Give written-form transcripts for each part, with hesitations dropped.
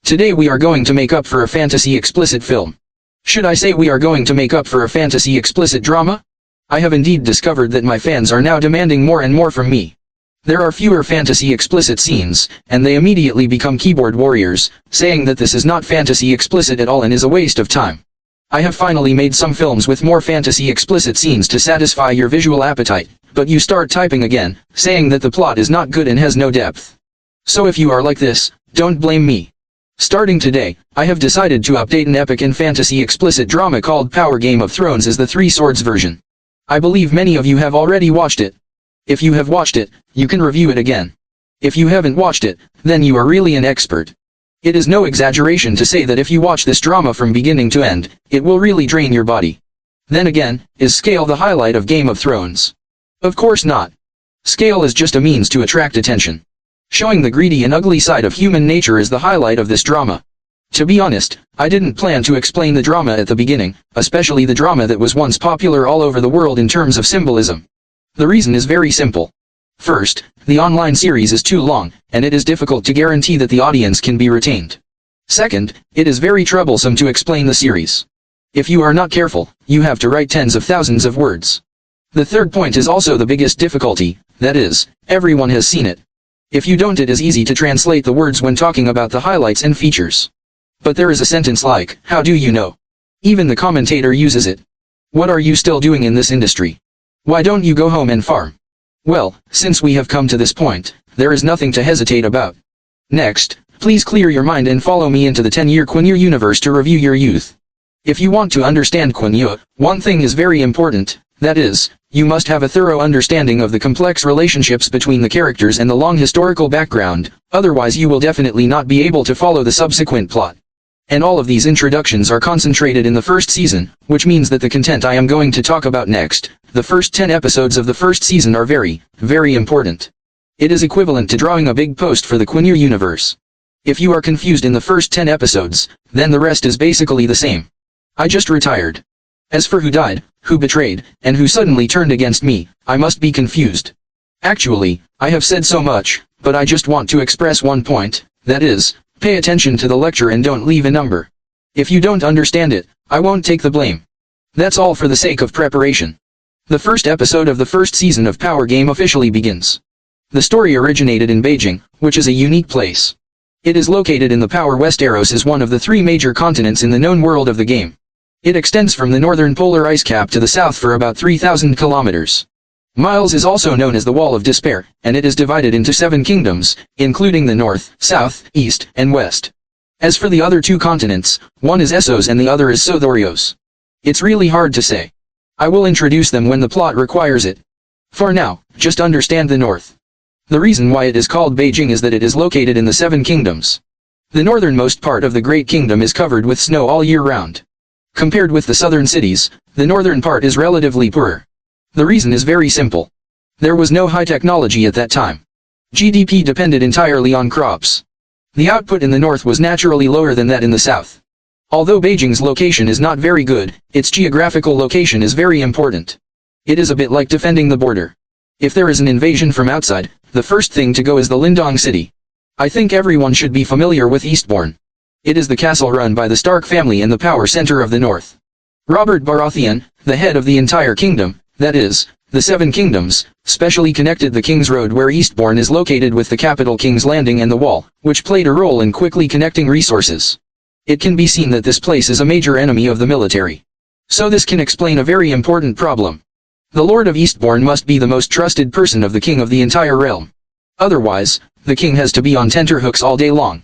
Today we are going to make up for a fantasy explicit film. Should I say we are going to make up for a fantasy explicit drama? I have indeed discovered that my fans are now demanding more and more from me. There are fewer fantasy explicit scenes, and they immediately become keyboard warriors, saying that this is not fantasy explicit at all and is a waste of time. I have finally made some films with more fantasy explicit scenes to satisfy your visual appetite, but you start typing again, saying that the plot is not good and has no depth. So if you are like this, don't blame me. Starting today, I have decided to update an epic and fantasy explicit drama called Power Game of Thrones as the Three Swords version. I believe many of you have already watched it. If you have watched it, you can review it again. If you haven't watched it, then you are really an expert. It is no exaggeration to say that if you watch this drama from beginning to end, it will really drain your body. Then again, is scale the highlight of Game of Thrones? Of course not. Scale is just a means to attract attention. Showing the greedy and ugly side of human nature is the highlight of this drama. To be honest, I didn't plan to explain the drama at the beginning, especially the drama that was once popular all over the world in terms of symbolism. The reason is very simple. First, the online series is too long, and it is difficult to guarantee that the audience can be retained. Second, it is very troublesome to explain the series. If you are not careful, you have to write tens of thousands of words. The third point is also the biggest difficulty, that is, everyone has seen it. If you don't, it is easy to translate the words when talking about the highlights and features. But there is a sentence like, "How do you know?" Even the commentator uses it. What are you still doing in this industry? Why don't you go home and farm? Well, since we have come to this point, there is nothing to hesitate about. Next, please clear your mind and follow me into the 10-year Quenya universe to review your youth. If you want to understand Quenya, one thing is very important, that is, you must have a thorough understanding of the complex relationships between the characters and the long historical background, otherwise you will definitely not be able to follow the subsequent plot. And all of these introductions are concentrated in the first season, which means that the content I am going to talk about next, the first 10 episodes of the first season are very, very important. It is equivalent to drawing a big post for the Quenya universe. If you are confused in the first 10 episodes, then the rest is basically the same. I just retired. As for who died, who betrayed, and who suddenly turned against me, I must be confused. Actually, I have said so much, but I just want to express one point, that is, pay attention to the lecture and don't leave a number. If you don't understand it, I won't take the blame. That's all for the sake of preparation. The first episode of the first season of Power Game officially begins. The story originated in Beijing, which is a unique place. It is located in the Power Westeros as one of the 3 major continents in the known world of the game. It extends from the northern polar ice cap to the south for about 3,000 kilometers. Miles is also known as the Wall of Despair, and it is divided into 7 kingdoms, including the north, south, east, and west. As for the other 2 continents, one is Essos and the other is Sothorios. It's really hard to say. I will introduce them when the plot requires it. For now, just understand the north. The reason why it is called Beijing is that it is located in the 7 kingdoms. The northernmost part of the Great Kingdom is covered with snow all year round. Compared with the southern cities, the northern part is relatively poorer. The reason is very simple. There was no high technology at that time. GDP depended entirely on crops. The output in the north was naturally lower than that in the south. Although Beijing's location is not very good, its geographical location is very important. It is a bit like defending the border. If there is an invasion from outside, the first thing to go is the Lindong city. I think everyone should be familiar with Eastbourne. It is the castle run by the Stark family and the power center of the north. Robert Baratheon, the head of the entire kingdom, that is, the 7 kingdoms, specially connected the King's Road where Eastbourne is located with the capital King's Landing and the Wall, which played a role in quickly connecting resources. It can be seen that this place is a major enemy of the military. So this can explain a very important problem. The Lord of Eastbourne must be the most trusted person of the king of the entire realm. Otherwise, the king has to be on tenterhooks all day long.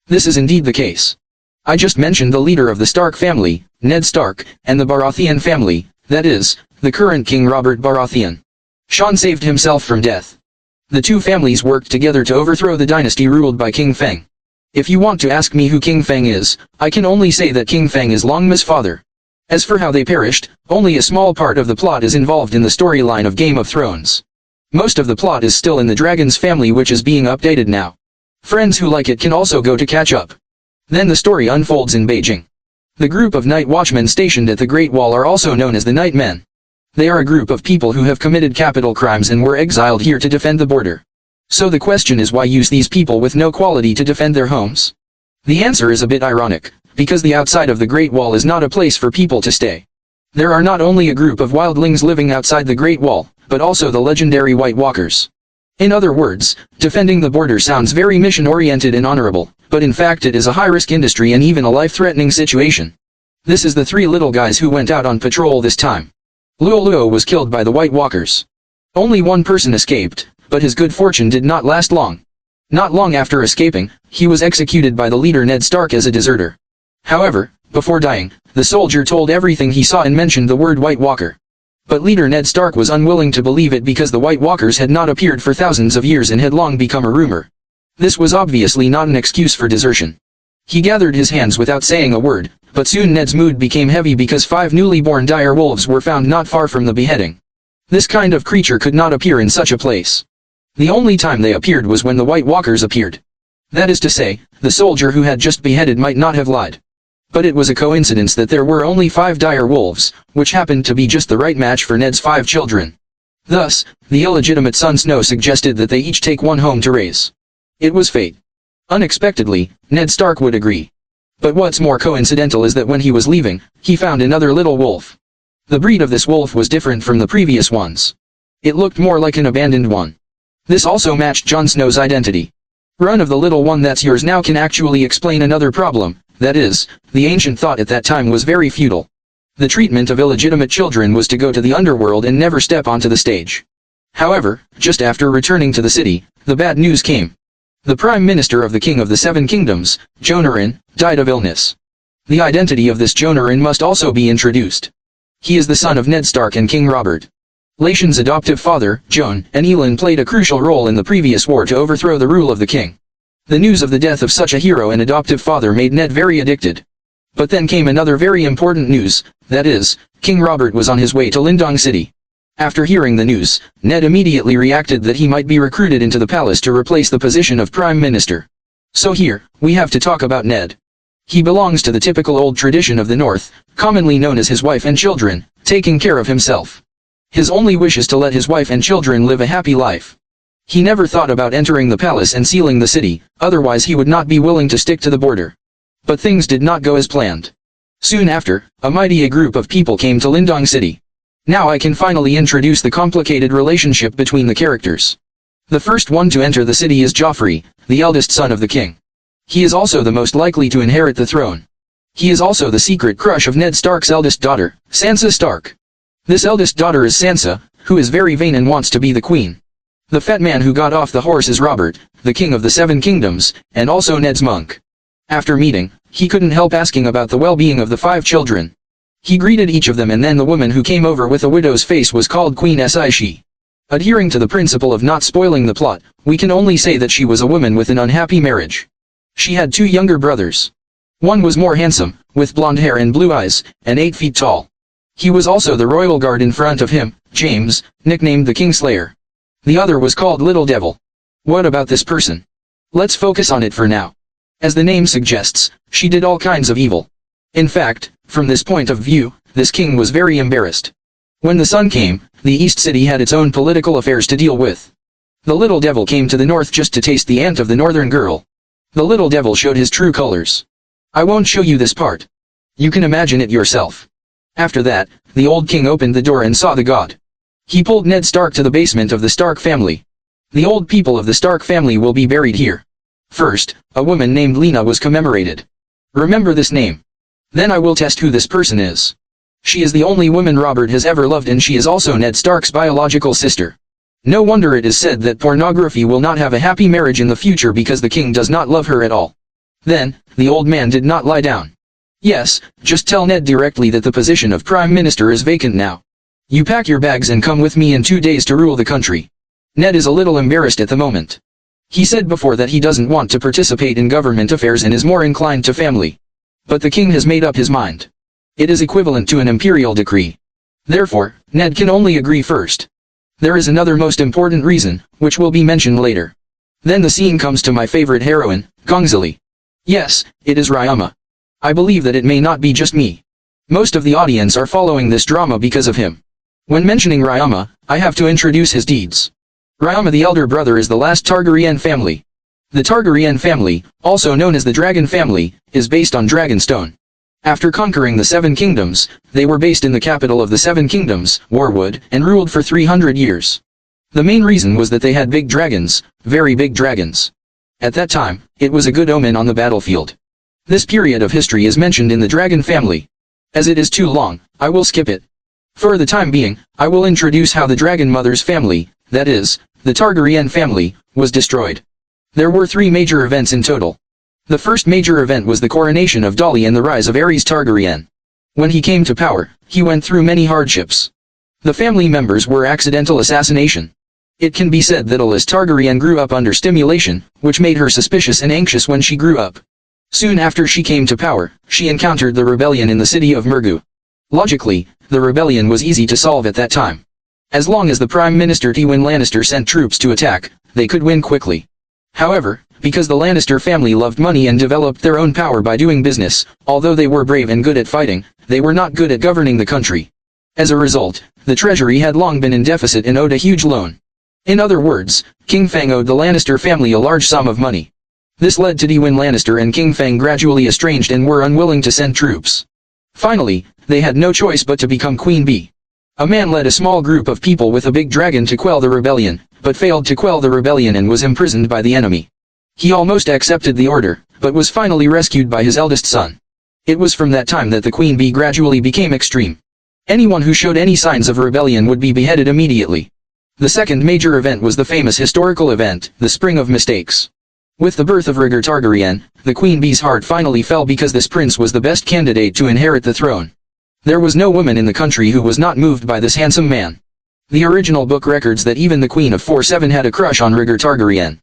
This is indeed the case. I just mentioned the leader of the Stark family, Ned Stark, and the Baratheon family, that is, the current King Robert Baratheon. Jon saved himself from death. The 2 families worked together to overthrow the dynasty ruled by King Feng. If you want to ask me who King Feng is, I can only say that King Feng is Long Ma's father. As for how they perished, only a small part of the plot is involved in the storyline of Game of Thrones. Most of the plot is still in the Dragon's family, which is being updated now. Friends who like it can also go to catch up. Then the story unfolds in Beijing. The group of night watchmen stationed at the Great Wall are also known as the Night Men. They are a group of people who have committed capital crimes and were exiled here to defend the border. So the question is, why use these people with no quality to defend their homes? The answer is a bit ironic, because the outside of the Great Wall is not a place for people to stay. There are not only a group of wildlings living outside the Great Wall, but also the legendary White Walkers. In other words, defending the border sounds very mission-oriented and honorable, but in fact it is a high-risk industry and even a life-threatening situation. This is the three little guys who went out on patrol this time. Luo was killed by the White Walkers. Only one person escaped, but his good fortune did not last long. Not long after escaping, he was executed by the leader Ned Stark as a deserter. However, before dying, the soldier told everything he saw and mentioned the word White Walker. But leader Ned Stark was unwilling to believe it because the White Walkers had not appeared for thousands of years and had long become a rumor. This was obviously not an excuse for desertion. He gathered his hands without saying a word, but soon Ned's mood became heavy because 5 newly born dire wolves were found not far from the beheading. This kind of creature could not appear in such a place. The only time they appeared was when the White Walkers appeared. That is to say, the soldier who had just beheaded might not have lied. But it was a coincidence that there were only 5 dire wolves, which happened to be just the right match for Ned's 5 children. Thus, the illegitimate son Snow suggested that they each take one home to raise. It was fate. Unexpectedly, Ned Stark would agree. But what's more coincidental is that when he was leaving, he found another little wolf. The breed of this wolf was different from the previous ones. It looked more like an abandoned one. This also matched Jon Snow's identity. Run of the little one that's yours now can actually explain another problem, that is, the ancient thought at that time was very futile. The treatment of illegitimate children was to go to the underworld and never step onto the stage. However, just after returning to the city, the bad news came. The Prime Minister of the King of the Seven Kingdoms, Jonarin, died of illness. The identity of this Jonarin must also be introduced. He is the son of Ned Stark and King Robert. Lyson's adoptive father, Jon, and Elin played a crucial role in the previous war to overthrow the rule of the king. The news of the death of such a hero and adoptive father made Ned very addicted. But then came another very important news, that is, King Robert was on his way to Lindong City. After hearing the news, Ned immediately reacted that he might be recruited into the palace to replace the position of Prime Minister. So here, we have to talk about Ned. He belongs to the typical old tradition of the North, commonly known as his wife and children, taking care of himself. His only wish is to let his wife and children live a happy life. He never thought about entering the palace and sealing the city, otherwise he would not be willing to stick to the border. But things did not go as planned. Soon after, a mighty group of people came to Lindong City. Now I can finally introduce the complicated relationship between the characters. The first one to enter the city is Joffrey, the eldest son of the king. He is also the most likely to inherit the throne. He is also the secret crush of Ned Stark's eldest daughter, Sansa Stark. This eldest daughter is Sansa, who is very vain and wants to be the queen. The fat man who got off the horse is Robert, the king of the Seven Kingdoms, and also Ned's monk. After meeting, he couldn't help asking about the well-being of the 5 children. He greeted each of them, and then the woman who came over with a widow's face was called Queen Cersei. Adhering to the principle of not spoiling the plot, we can only say that she was a woman with an unhappy marriage. She had 2 younger brothers. One was more handsome, with blonde hair and blue eyes, and 8 feet tall. He was also the royal guard in front of him, James, nicknamed the Kingslayer. The other was called Little Devil. What about this person? Let's focus on it for now. As the name suggests, she did all kinds of evil. In fact, from this point of view, this king was very embarrassed. When the sun came, the East City had its own political affairs to deal with. The Little Devil came to the north just to taste the aunt of the northern girl. The Little Devil showed his true colors. I won't show you this part. You can imagine it yourself. After that, the old king opened the door and saw the god. He pulled Ned Stark to the basement of the Stark family. The old people of the Stark family will be buried here. First, a woman named Lyanna was commemorated. Remember this name. Then I will test who this person is. She is the only woman Robert has ever loved, and she is also Ned Stark's biological sister. No wonder it is said that pornography will not have a happy marriage in the future because the king does not love her at all. Then, the old man did not lie down. Yes, just tell Ned directly that the position of Prime Minister is vacant now. You pack your bags and come with me in 2 days to rule the country. Ned is a little embarrassed at the moment. He said before that he doesn't want to participate in government affairs and is more inclined to family. But the king has made up his mind. It is equivalent to an imperial decree. Therefore, Ned can only agree first. There is another most important reason, which will be mentioned later. Then the scene comes to my favorite heroine, Gongzili. Yes, it is Rhaegar. I believe that it may not be just me. Most of the audience are following this drama because of him. When mentioning Rhaegar, I have to introduce his deeds. Rhaegar the elder brother is the last Targaryen family. The Targaryen family, also known as the Dragon family, is based on Dragonstone. After conquering the Seven Kingdoms, they were based in the capital of the Seven Kingdoms, Warwood, and ruled for 300 years. The main reason was that they had big dragons, very big dragons. At that time, it was a good omen on the battlefield. This period of history is mentioned in the Dragon family. As it is too long, I will skip it. For the time being, I will introduce how the Dragon Mother's family, that is, the Targaryen family, was destroyed. There were 3 major events in total. The first major event was the coronation of Dolly and the rise of Aerys Targaryen. When he came to power, he went through many hardships. The family members were accidental assassination. It can be said that Aerys Targaryen grew up under stimulation, which made her suspicious and anxious when she grew up. Soon after she came to power, she encountered the rebellion in the city of Murgu. Logically, the rebellion was easy to solve at that time. As long as the Prime Minister Tywin Lannister sent troops to attack, they could win quickly. However, because the Lannister family loved money and developed their own power by doing business, although they were brave and good at fighting, they were not good at governing the country. As a result, the treasury had long been in deficit and owed a huge loan. In other words, King Fang owed the Lannister family a large sum of money. This led to Tywin Lannister and King Fang gradually estranged and were unwilling to send troops. Finally, they had no choice but to become Queen Bee. A man led a small group of people with a big dragon to quell the rebellion, but failed to quell the rebellion and was imprisoned by the enemy. He almost accepted the order, but was finally rescued by his eldest son. It was from that time that the Queen Bee gradually became extreme. Anyone who showed any signs of rebellion would be beheaded immediately. The second major event was the famous historical event, the Spring of Mistakes. With the birth of Rhaegar Targaryen, the Queen Bee's heart finally fell because this prince was the best candidate to inherit the throne. There was no woman in the country who was not moved by this handsome man. The original book records that even the Queen of 4-7 had a crush on Rhaegar Targaryen.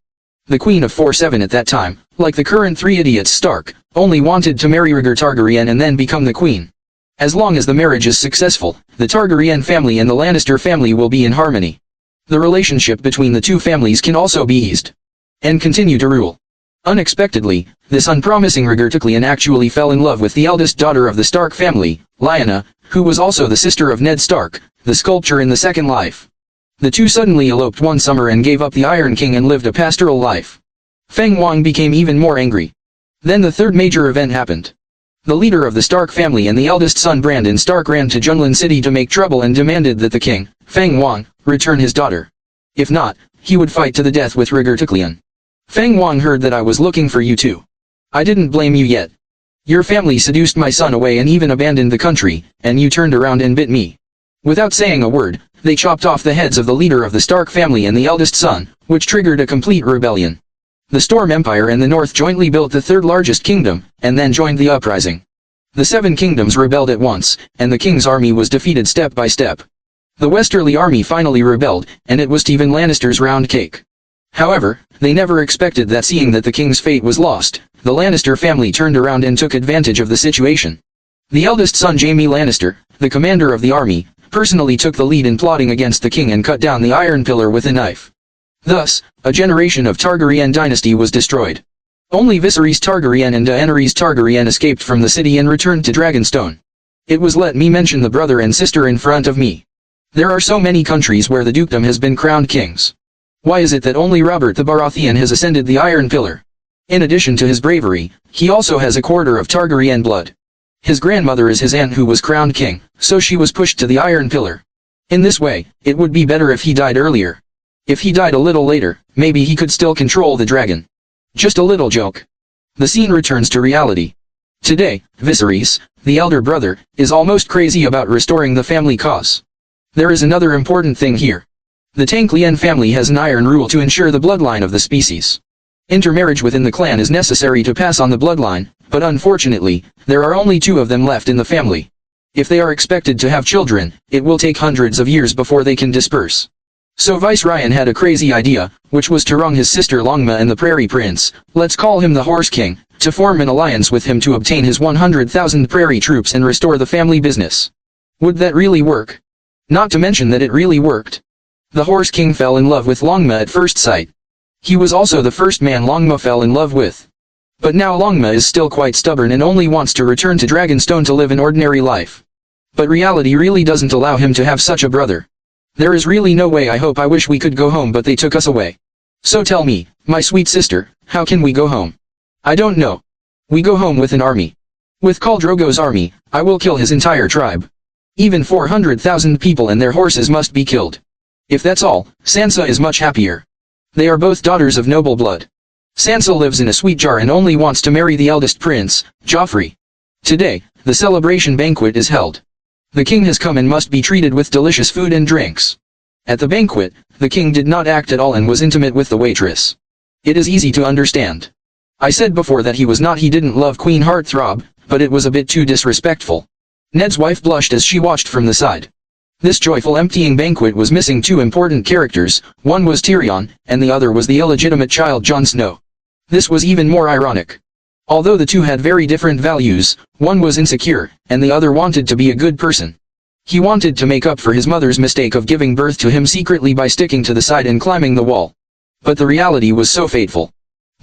The Queen of 4-7 at that time, like the current 3 idiots Stark, only wanted to marry Rhaegar Targaryen and then become the queen. As long as the marriage is successful, the Targaryen family and the Lannister family will be in harmony. The relationship between the two families can also be eased and continue to rule. Unexpectedly, this unpromising Rhaegar Targaryen actually fell in love with the eldest daughter of the Stark family, Lyanna, who was also the sister of Ned Stark, the sculptor in the Second Life. The two suddenly eloped one summer and gave up the Iron King and lived a pastoral life. Feng Wang became even more angry. Then the third major event happened. The leader of the Stark family and the eldest son Brandon Stark ran to Junlin City to make trouble and demanded that the king, Feng Wang, return his daughter. If not, he would fight to the death with Rhaegar Targaryen. Feng Wang heard that I was looking for you too. I didn't blame you yet. Your family seduced my son away and even abandoned the country, and you turned around and bit me. Without saying a word, they chopped off the heads of the leader of the Stark family and the eldest son, which triggered a complete rebellion. The Storm Empire and the North jointly built the third largest kingdom, and then joined the uprising. The Seven Kingdoms rebelled at once, and the king's army was defeated step by step. The Westerly army finally rebelled, and it was Tywin Lannister's round cake. However, they never expected that seeing that the king's fate was lost, the Lannister family turned around and took advantage of the situation. The eldest son Jaime Lannister, the commander of the army, personally took the lead in plotting against the king and cut down the Iron Pillar with a knife. Thus, a generation of Targaryen dynasty was destroyed. Only Viserys Targaryen and Daenerys Targaryen escaped from the city and returned to Dragonstone. It was let me mention the brother and sister in front of me. There are so many countries where the dukedom has been crowned kings. Why is it that only Robert the Baratheon has ascended the Iron Pillar? In addition to his bravery, he also has a quarter of Targaryen blood. His grandmother is his aunt who was crowned king, so she was pushed to the Iron Pillar. In this way, it would be better if he died earlier. If he died a little later, maybe he could still control the dragon. Just a little joke. The scene returns to reality. Today, Viserys, the elder brother, is almost crazy about restoring the family cause. There is another important thing here. The Tanklien family has an iron rule to ensure the bloodline of the species. Intermarriage within the clan is necessary to pass on the bloodline, but unfortunately, there are only 2 of them left in the family. If they are expected to have children, it will take hundreds of years before they can disperse. So Vice Ryan had a crazy idea, which was to wrong his sister Longma and the Prairie Prince, let's call him the Horse King, to form an alliance with him to obtain his 100,000 prairie troops and restore the family business. Would that really work? Not to mention that it really worked. The Horse King fell in love with Longma at first sight. He was also the first man Longma fell in love with. But now Longma is still quite stubborn and only wants to return to Dragonstone to live an ordinary life. But reality really doesn't allow him to have such a brother. There is really no way. I wish we could go home, but they took us away. So tell me, my sweet sister, how can we go home? I don't know. We go home with an army. With Khal Drogo's army, I will kill his entire tribe. Even 400,000 people and their horses must be killed. If that's all, Sansa is much happier. They are both daughters of noble blood. Sansa lives in a sweet jar and only wants to marry the eldest prince, Joffrey. Today, the celebration banquet is held. The king has come and must be treated with delicious food and drinks. At the banquet, the king did not act at all and was intimate with the waitress. It is easy to understand. I said before that he didn't love Queen Heartthrob, but it was a bit too disrespectful. Ned's wife blushed as she watched from the side. This joyful emptying banquet was missing two important characters, one was Tyrion, and the other was the illegitimate child Jon Snow. This was even more ironic. Although the two had very different values, one was insecure, and the other wanted to be a good person. He wanted to make up for his mother's mistake of giving birth to him secretly by sticking to the side and climbing the wall. But the reality was so fateful.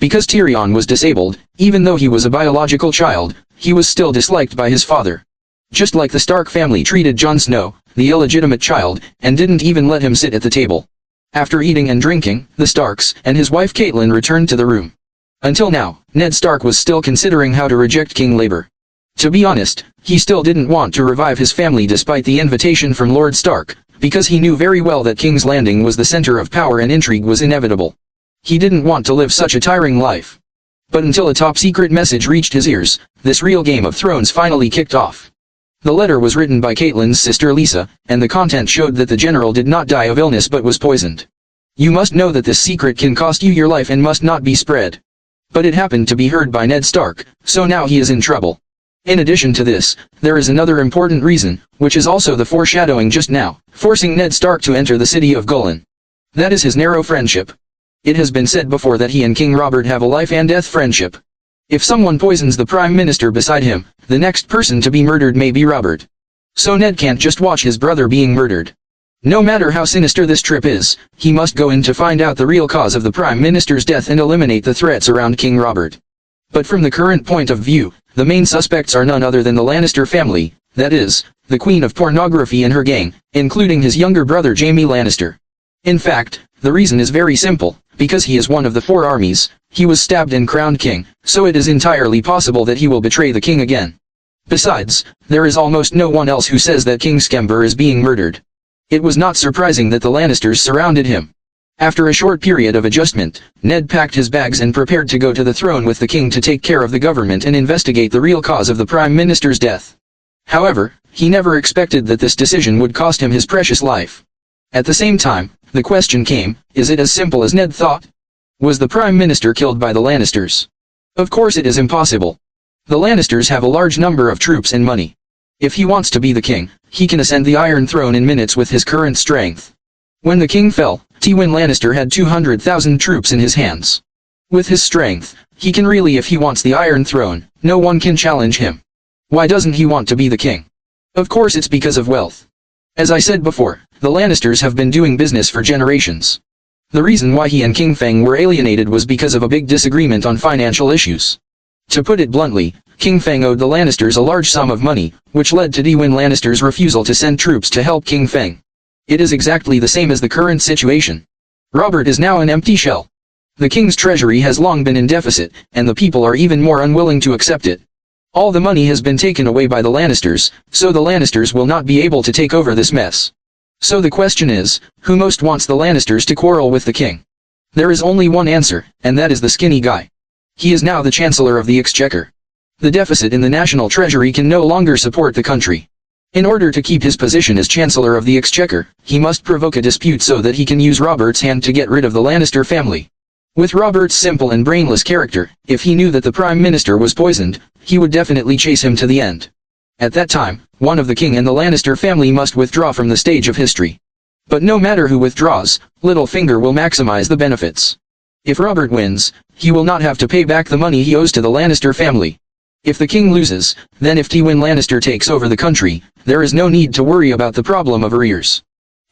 Because Tyrion was disabled, even though he was a biological child, he was still disliked by his father. Just like the Stark family treated Jon Snow, the illegitimate child, and didn't even let him sit at the table. After eating and drinking, the Starks and his wife Catelyn returned to the room. Until now, Ned Stark was still considering how to reject King Labor. To be honest, he still didn't want to revive his family despite the invitation from Lord Stark, because he knew very well that King's Landing was the center of power and intrigue was inevitable. He didn't want to live such a tiring life. But until a top-secret message reached his ears, this real Game of Thrones finally kicked off. The letter was written by Catelyn's sister Lisa, and the content showed that the general did not die of illness but was poisoned. You must know that this secret can cost you your life and must not be spread. But it happened to be heard by Ned Stark, so now he is in trouble. In addition to this, there is another important reason, which is also the foreshadowing just now, forcing Ned Stark to enter the city of Gullin. That is his narrow friendship. It has been said before that he and King Robert have a life and death friendship. If someone poisons the Prime Minister beside him, the next person to be murdered may be Robert. So Ned can't just watch his brother being murdered. No matter how sinister this trip is, he must go in to find out the real cause of the Prime Minister's death and eliminate the threats around King Robert. But from the current point of view, the main suspects are none other than the Lannister family, that is, the Queen of Pornography and her gang, including his younger brother Jaime Lannister. In fact, the reason is very simple, because he is one of the four armies, he was stabbed and crowned king, so it is entirely possible that he will betray the king again. Besides, there is almost no one else who says that King Skember is being murdered. It was not surprising that the Lannisters surrounded him. After a short period of adjustment, Ned packed his bags and prepared to go to the throne with the king to take care of the government and investigate the real cause of the Prime Minister's death. However, he never expected that this decision would cost him his precious life. At the same time, the question came, is it as simple as Ned thought? Was the Prime Minister killed by the Lannisters? Of course it is impossible. The Lannisters have a large number of troops and money. If he wants to be the king, he can ascend the Iron Throne in minutes with his current strength. When the king fell, Tywin Lannister had 200,000 troops in his hands. With his strength, he can really, if he wants the Iron Throne, no one can challenge him. Why doesn't he want to be the king? Of course it's because of wealth. As I said before, the Lannisters have been doing business for generations. The reason why he and King Feng were alienated was because of a big disagreement on financial issues. To put it bluntly, King Feng owed the Lannisters a large sum of money, which led to Tywin Lannister's refusal to send troops to help King Feng. It is exactly the same as the current situation. Robert is now an empty shell. The king's treasury has long been in deficit, and the people are even more unwilling to accept it. All the money has been taken away by the Lannisters, so the Lannisters will not be able to take over this mess. So the question is, who most wants the Lannisters to quarrel with the king? There is only one answer, and that is the skinny guy. He is now the Chancellor of the Exchequer. The deficit in the national treasury can no longer support the country. In order to keep his position as Chancellor of the Exchequer, he must provoke a dispute so that he can use Robert's hand to get rid of the Lannister family. With Robert's simple and brainless character, if he knew that the Prime Minister was poisoned, he would definitely chase him to the end. At that time, one of the king and the Lannister family must withdraw from the stage of history. But no matter who withdraws, Littlefinger will maximize the benefits. If Robert wins, he will not have to pay back the money he owes to the Lannister family. If the king loses, then if Tywin Lannister takes over the country, there is no need to worry about the problem of arrears.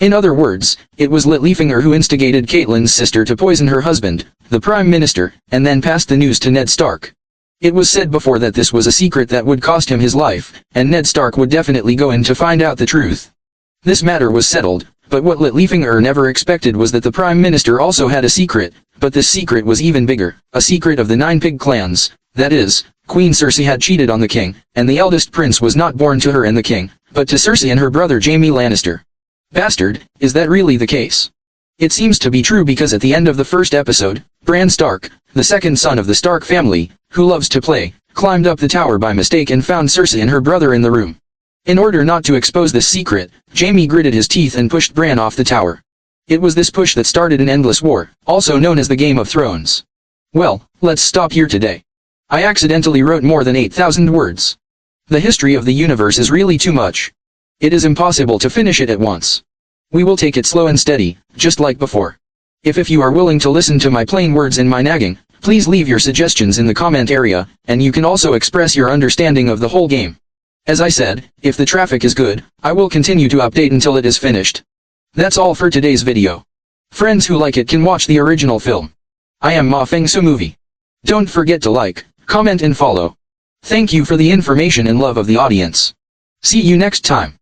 In other words, it was Littlefinger who instigated Catelyn's sister to poison her husband, the Prime Minister, and then passed the news to Ned Stark. It was said before that this was a secret that would cost him his life, and Ned Stark would definitely go in to find out the truth. This matter was settled, but what Littlefinger never expected was that the Prime Minister also had a secret, but this secret was even bigger, a secret of the 9 pig clans, that is, Queen Cersei had cheated on the king, and the eldest prince was not born to her and the king, but to Cersei and her brother Jaime Lannister. Bastard, is that really the case? It seems to be true because at the end of the first episode, Bran Stark, the second son of the Stark family, who loves to play, climbed up the tower by mistake and found Cersei and her brother in the room. In order not to expose this secret, Jaime gritted his teeth and pushed Bran off the tower. It was this push that started an endless war, also known as the Game of Thrones. Well, let's stop here today. I accidentally wrote more than 8,000 words. The history of the universe is really too much. It is impossible to finish it at once. We will take it slow and steady, just like before. If you are willing to listen to my plain words and my nagging, please leave your suggestions in the comment area, and you can also express your understanding of the whole game. As I said, if the traffic is good, I will continue to update until it is finished. That's all for today's video. Friends who like it can watch the original film. I am Ma Feng Su Movie. Don't forget to like, comment and follow. Thank you for the information and love of the audience. See you next time.